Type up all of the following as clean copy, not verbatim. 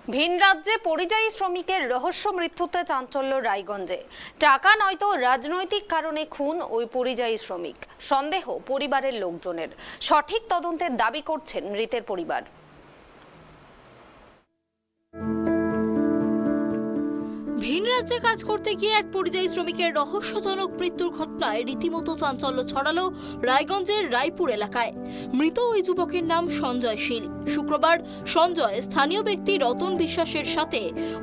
ভিন রাজ্যে পরিযায়ী শ্রমিকের রহস্য মৃত্যুতে চাঞ্চল্য রায়গঞ্জে। টাকা নয়তো রাজনৈতিক কারণে খুন ওই পরিযায়ী শ্রমিক, সন্দেহ পরিবারের লোকজনের। সঠিক তদন্তের দাবি করছেন মৃতের পরিবার। ভিন রাজ্যে কাজ করতে গিয়ে এক পরিযায়ী শ্রমিকের রহস্যজনক মৃত্যুর ঘটনায় রীতিমতো চাঞ্চল্য ছড়ালো রায়গঞ্জের রায়পুর এলাকায়। মৃত ওই যুবকের নাম সঞ্জয় শীল। শুক্রবার সঞ্জয় স্থানীয় ব্যক্তি রতন বিশ্বাসের সাথে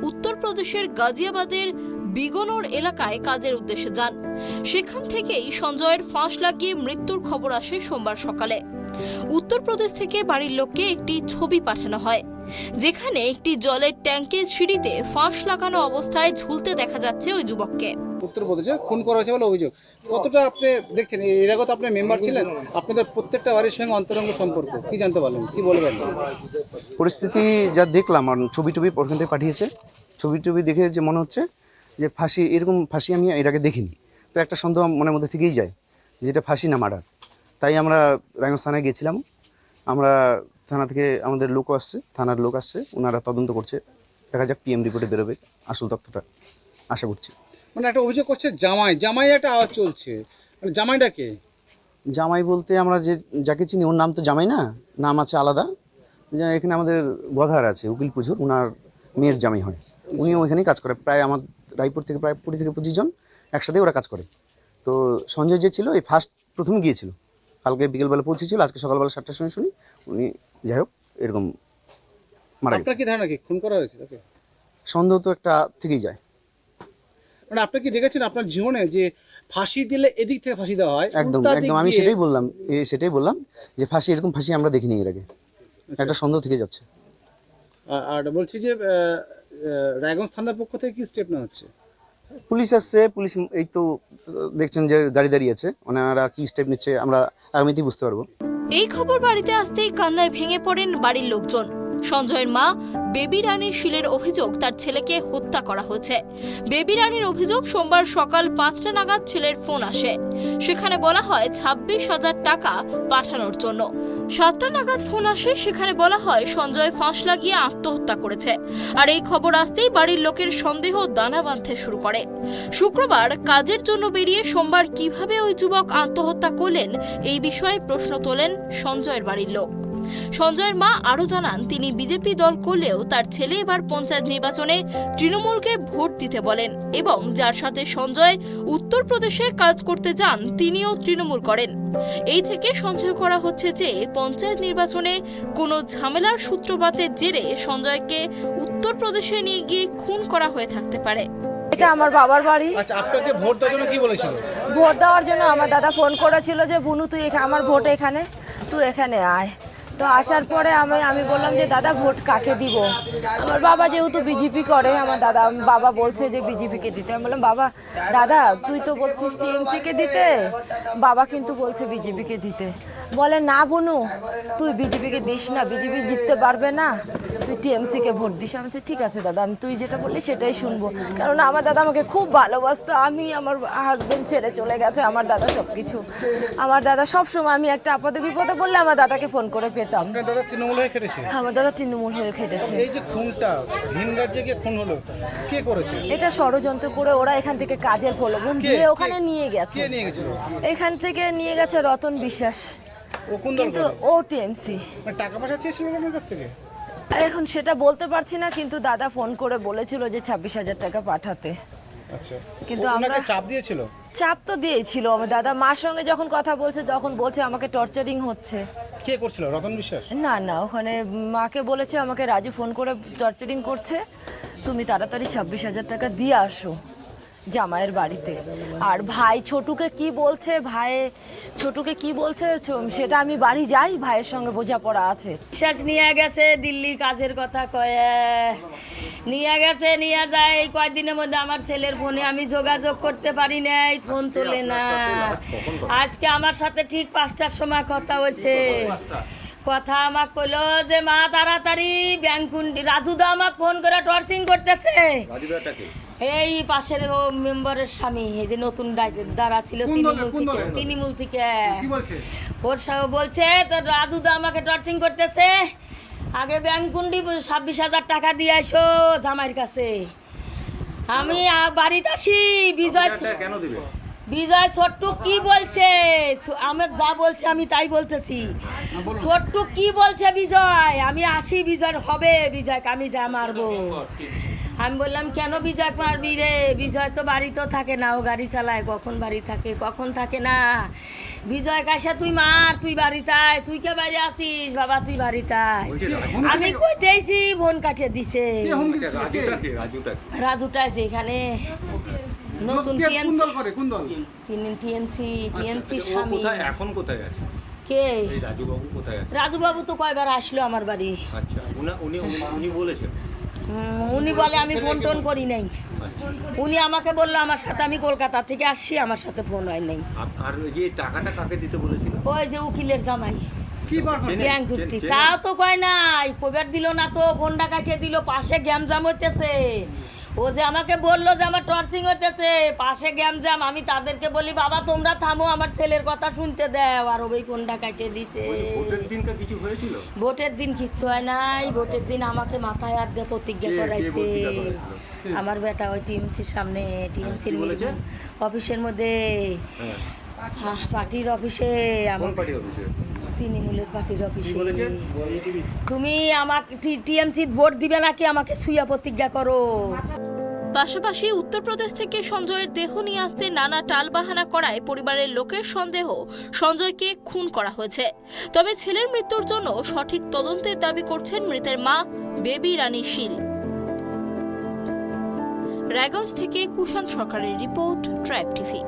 উত্তরপ্রদেশের গাজিয়াবাদের বিগনোর এলাকায় কাজের উদ্দেশ্যে যান। সেখান থেকেই সঞ্জয়ের ফাঁস লাগিয়ে মৃত্যুর খবর আসে সোমবার সকালে। উত্তরপ্রদেশ থেকে বাড়ির লোককে একটি ছবি পাঠানো হয়, যেখানে একটি জলের ট্যাঙ্কের সিঁড়িতে ফাঁস লাগানো অবস্থায় ঝুলতে দেখা যাচ্ছে ওই যুবককে। উত্তরপ্রদেশে খুন করা হয়েছে বলে অভিযোগ। কতটা আপনি দেখছেন, এর আগে তো আপনি মেম্বার ছিলেন, আপনাদের প্রত্যেকটা বাড়ির সঙ্গে অন্তরঙ্গ সম্পর্ক, কি জানতে পারলেন, কি বলবেন? পরিস্থিতি যা দেখলাম, আর ছবি টবি ওখান থেকে পাঠিয়েছে, ছবি টবি দেখে যে মনে হচ্ছে যে ফাঁসি, এরকম ফাঁসি আমি এর আগে দেখিনি। তো একটা সন্দেহ মনের মধ্যে থেকেই যায় যে এটা ফাঁসি না মার্ডার। তাই আমরা রায়গঞ্জ থানায় গিয়েছিলাম। আমরা থানা থেকে আমাদের লোক আসছে, থানার লোক আসছে, ওনারা তদন্ত করছে। দেখা যাক পিএম রিপোর্টে বেরোবে আসল তথ্যটা, আশা করছি। মানে একটা অভিযোগ করছে জামাই একটা আওয়াজ চলছে, মানে জামাইটা কে? জামাই বলতে আমরা যাকে চিনি ওর নাম তো জামাই না, নাম আছে আলাদা। এখানে আমাদের গধার আছে উকিল পুজোর, ওনার মেয়ের জামাই হয়, উনিও ওইখানেই কাজ করে। প্রায় আমার রায়পুর থেকে প্রায় 20 থেকে 25 জন একসাথে ওরা কাজ করে। তো সঞ্জয় যে ছিল, এই প্রথমে গিয়েছিল, কালকে বিকেলবেলা পৌঁছেছিল, আজকে সকালবেলা 7টার সময় শুনি উনি যাই হোক এরকম মারা গেছে। আপনার কি ধারণা, কি খুন করা হয়েছে তাকে? সন্দেহ তো একটা থেকেই যায়। মানে আপনি কি দেখেছেন আপনার জীবনে যে ফাঁসি দিলে এদিক থেকে ফাঁসি দেওয়া হয়? একদম একদম, আমি সেটাই বললাম যে ফাঁসি, এরকম ফাঁসি আমরা দেখিনি এর আগে। একটা সন্দেহ থেকে যাচ্ছে। আর বলছি যে রায়গঞ্জ থানার পক্ষ থেকে কি স্টেপ নেওয়া হচ্ছে? পুলিশ আসছে, পুলিশ এই তো দেখছেন যে গাড়ি দাঁড়িয়ে আছে, ওনারা কি স্টেপ নিচ্ছে আমরা আগামীতেই বুঝতে পারবো। এই খবর বাড়িতে আসতেই কান্নায় ভেঙে পড়েন বাড়ির লোকজন। সঞ্জয়ের মা বেবি রানী শীলের অভিযোগ, তার ছেলেকে হত্যা করা হয়েছে। বেবি রানীর অভিযোগ, সোমবার সকাল 5টা নাগাদ ছেলের ফোন আসে। সেখানে বলা হয় 26,000 টাকা পাঠানোর জন্য। 7টা নাগাদ ফোন আসে, সেখানে বলা হয় সঞ্জয় ফাঁস লাগিয়ে আত্মহত্যা করেছে। আর এই খবর আসতেই বাড়ির লোকের সন্দেহ দানা বাঁধতে শুরু করে। শুক্রবার কাজের জন্য বেরিয়ে সোমবার কিভাবে ওই যুবক আত্মহত্যা করলেন, এই বিষয়ে প্রশ্ন তোলেন সঞ্জয়ের বাড়ির লোক। সঞ্জয়ের মা আরও জানান, তিনি বিজেপি দল করলেও তার ছেলে এবার পঞ্চায়েত নির্বাচনে তৃণমূলকে ভোট দিতে বলেন, এবং যার সাথে সঞ্জয় উত্তরপ্রদেশে কাজ করতে যান তিনিও তৃণমূল করেন। এই থেকে সন্দেহ করা হচ্ছে যে পঞ্চায়েত নির্বাচনে কোনো ঝামেলার সূত্রপাতের জেরে সঞ্জয়কে উত্তরপ্রদেশে নিয়ে গিয়ে খুন করা হয়ে থাকতে পারে। এটা আমার বাবার বাড়ি। আচ্ছা, আপনাকে ভোট দেওয়ার জন্য কি বলেছিল? ভোট দেওয়ার জন্য আমার দাদা ফোন করেছিল যে বুনু তুই আমার ভোট এখানে, তুই এখানে আয়। তো আসার পরে আমি বললাম যে দাদা ভোট কাকে দিব। আমার বাবা যেহেতু বিজেপি করে, আমার বাবা বলছে যে বিজেপিকে দিতে। আমি বললাম বাবা, দাদা তুই তো বলছিস টিএমসিকে দিতে, বাবা কিন্তু বলছে বিজেপিকে দিতে। বলে না বুনু, তুই বিজেপিকে দিস না, বিজেপি জিততে পারবে না, তুই টিএমসিকে ভোট দিস। আমি বলছি ঠিক আছে দাদা, আমি তুই যেটা বললি সেটাই শুনবো। কারণ আমার দাদা আমাকে খুব ভালোবাসতো, আমি আমার হাজবেন্ড ছেড়ে চলে গেছে, আমার দাদা সব কিছু। আমার দাদা সবসময় আমি একটা আপদে বিপদে বললে আমার দাদাকে ফোন করে পেতাম। আপনার দাদা তৃণমূল হয়ে খেটেছে? আমার দাদা তৃণমূল হয়ে খেটেছে। এই যে খুনটা ভিন রাজ্যে গিয়ে খুন হলো, কে করেছে? এটা ষড়যন্ত্র করে ওরা এখান থেকে কাজের প্রলোভন দিয়ে ওখানে নিয়ে গেছে। কে নিয়ে গেছিল? এখান থেকে নিয়ে গেছে রতন বিশ্বাস, ও কোন দল কিন্তু করে? ও টিএমসি। মানে টাকা পয়সা চেয়েছিল আপনার কাছ থেকে? এখন সেটা বলতে পারছি না, কিন্তু দাদা ফোন করে বলেছিল যে 26,000 টাকা পাঠাতে। আচ্ছা, কিন্তু আপনাকে আমরা চাপ দিয়েছিল? চাপ তো দিয়েছিল। আমার দাদা মার সঙ্গে যখন কথা বলছে তখন বলছে আমাকে টর্চারিং হচ্ছে। কে করছিল? রতন বিশ্বাস? না না, ওখানে মাকে বলেছে আমাকে রাজু ফোন করে টর্চারিং করছে, তুমি তাড়াতাড়ি 26,000 টাকা দিয়ে আসো জামাইয়ের বাড়িতে। আর ভাই ছোটুকে কি বলছে, সেটা আমি বাড়ি যাই, ভাইয়ের সঙ্গে বোঝাপড়া আছে। বিশ্বাস নিয়ে গেছে দিল্লি কাজের কথা কয়ে নিয়ে গেছে, নিয়ে যায়। এই কয়েকদিনের মধ্যে আমার ছেলের ফোনে আমি যোগাযোগ করতে পারি নাই, ফোন তোলে না। আজকে আমার সাথে ঠিক 5টার সময় কথা হয়েছে। কথা আমাকে কইলো যে মা তাড়াতাড়ি ব্যাংকুন্ডি, রাজুদা আমাকে ফোন করে টর্চিং করতেছে। এই পাশের ও মেম্বারের স্বামী, এই যে নতুন দ্বারা ছিল তৃণমূল থেকে, ওর সব বলছে তো রাজুদা আমাকে টর্চিং করতেছে। আগে ব্যাংক গুন্ডি 26,000 টাকা দিয়ে আসো জামাইয়ের কাছে। আমি বাড়িতে আসি, বিজয় ছোট্টু কি বলছে, আমি যা বলছে আমি তাই বলতেছি। ছোট্টু কি বলছে বিজয়, আমি আসি বিজয় হবে, বিজয়কে আমি যা মারবো। আমি বললাম কেন বিজয় মারবি রে, বিজয় তো বাড়িতেও থাকে না, ও গাড়ি চালায়, কখন বাড়ি থাকে কখন থাকে না। বিজয় কাছে তুই মার, তুই বাড়িতে আয়, তুই কে বাড়ি আসিস বাবা, তুই বাড়িতে আয়। আমি কইতেইছি ফোন কাটিয়ে দিছে। রাজুটা যেখানে নতুন টিএমসি স্বামী। এখন কোথায় আছে কে রাজুবাবু? কোথায় আছে রাজুবাবু? তো কয়বার আসলো আমার বাড়ি। আচ্ছা, উনি বলেছেন? উনি বলে আমি ফোন টোন করি নাই। উনি আমাকে বললো আমার সাথে, আমি কলকাতা থেকে আসছি, আমার সাথে ফোন হয় নাই। আর যে টাকাটা কাকে দিতে বলেছিল? ওই যে উকিলের জামাই ব্যাংক উঠি, তাও তো কয় নাই, কবার দিল না তো, ফোনটা কাটিয়ে দিল। পাশে গ্যামজাম হইতেছে, ও যে আমাকে বললো যে আমার টর্চিং হইতেছে, পাশে গ্যামজাম। আমি তাদেরকে বলি বাবা তোমরা থামো, আমার ছেলের কথা শুনতে দাও, আর ওই ফোনটা কাটিয়ে দিছে। ভোটের দিনটা কিছু হয়েছিল? ভোটের দিন কিচ্ছু হয় নাই। ভোটের দিন আমাকে মাথায় হাত দিয়ে প্রতিজ্ঞা করাইছে আমার বেটা, ওই টিএমসির সামনে, টিএমসির অফিসের মধ্যে, পার্টির অফিসে, আমার তৃণমূলের পার্টির অফিসে। তুমি আমাকে টিএমসি ভোট দিবে নাকি আমাকে সুইয়া প্রতিজ্ঞা করো। পাশাপাশি উত্তরপ্রদেশ থেকে সঞ্জয়ের দেহ নিয়ে আসতে নানা টালবাহানা করায় পরিবারের লোকের সন্দেহ সঞ্জয়কে খুন করা হয়েছে। তবে ছেলের মৃত্যুর জন্য সঠিক তদন্তের দাবি করছেন মৃতের মা বেবি রানী শীল। রায়গঞ্জ থেকে কুষাণ সরকারের রিপোর্ট, ট্রাইব টিভি।